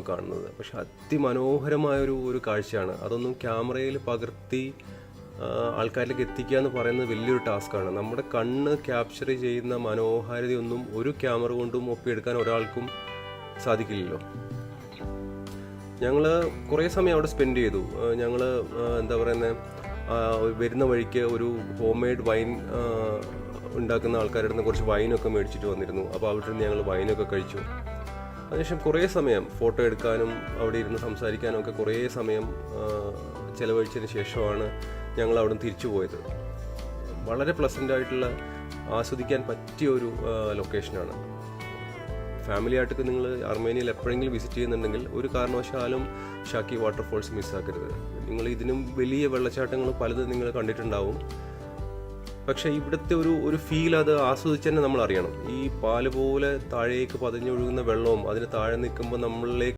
നമ്മൾ കാണുന്നത്. പക്ഷെ അതിമനോഹരമായൊരു കാഴ്ചയാണ്. അതൊന്നും ക്യാമറയിൽ പകർത്തി ആൾക്കാരിലേക്ക് എത്തിക്കുക എന്ന് പറയുന്നത് വലിയൊരു ടാസ്ക്കാണ്. നമ്മുടെ കണ്ണ് ക്യാപ്ചർ ചെയ്യുന്ന മനോഹാരിതയൊന്നും ഒരു ക്യാമറ കൊണ്ടും ഒപ്പിയെടുക്കാൻ ഒരാൾക്കും സാധിക്കില്ലല്ലോ. ഞങ്ങൾ കുറേ സമയം അവിടെ സ്പെൻഡ് ചെയ്തു. ഞങ്ങൾ എന്താ പറയുന്നത്, വരുന്ന വഴിക്ക് ഒരു ഹോം മെയ്ഡ് വൈൻ ഉണ്ടാക്കുന്ന ആൾക്കാരുടെ നിന്ന് കുറച്ച് വൈനൊക്കെ മേടിച്ചിട്ട് വന്നിരുന്നു. അപ്പോൾ അവിടെ നിന്ന് ഞങ്ങൾ വൈനൊക്കെ കഴിച്ചു. അതിനുശേഷം കുറേ സമയം ഫോട്ടോ എടുക്കാനും അവിടെ ഇരുന്ന് സംസാരിക്കാനും ഒക്കെ കുറേ സമയം ചിലവഴിച്ചതിന് ശേഷമാണ് ഞങ്ങൾ അവിടെ നിന്ന് തിരിച്ചു പോയത്. വളരെ പ്ലസൻ്റ് ആയിട്ടുള്ള ആസ്വദിക്കാൻ പറ്റിയ ഒരു ലൊക്കേഷനാണ്. ഫാമിലി ആയിട്ടൊക്കെ നിങ്ങൾ അർമേനിയയിൽ എപ്പോഴെങ്കിലും വിസിറ്റ് ചെയ്യുന്നുണ്ടെങ്കിൽ ഒരു കാരണവശാലും ഷാക്കി വാട്ടർഫോൾസ് മിസ്സാക്കരുത്. നിങ്ങൾ ഇതിനും വലിയ വെള്ളച്ചാട്ടങ്ങൾ പലതും നിങ്ങൾ കണ്ടിട്ടുണ്ടാവും. പക്ഷേ ഇവിടുത്തെ ഒരു ഫീൽ അത് ആസ്വദിച്ച് തന്നെ നമ്മൾ അറിയണം. ഈ പാല് പോലെ താഴേക്ക് പതിഞ്ഞൊഴുകുന്ന വെള്ളവും അതിന് താഴെ നിൽക്കുമ്പോൾ നമ്മളിലേക്ക്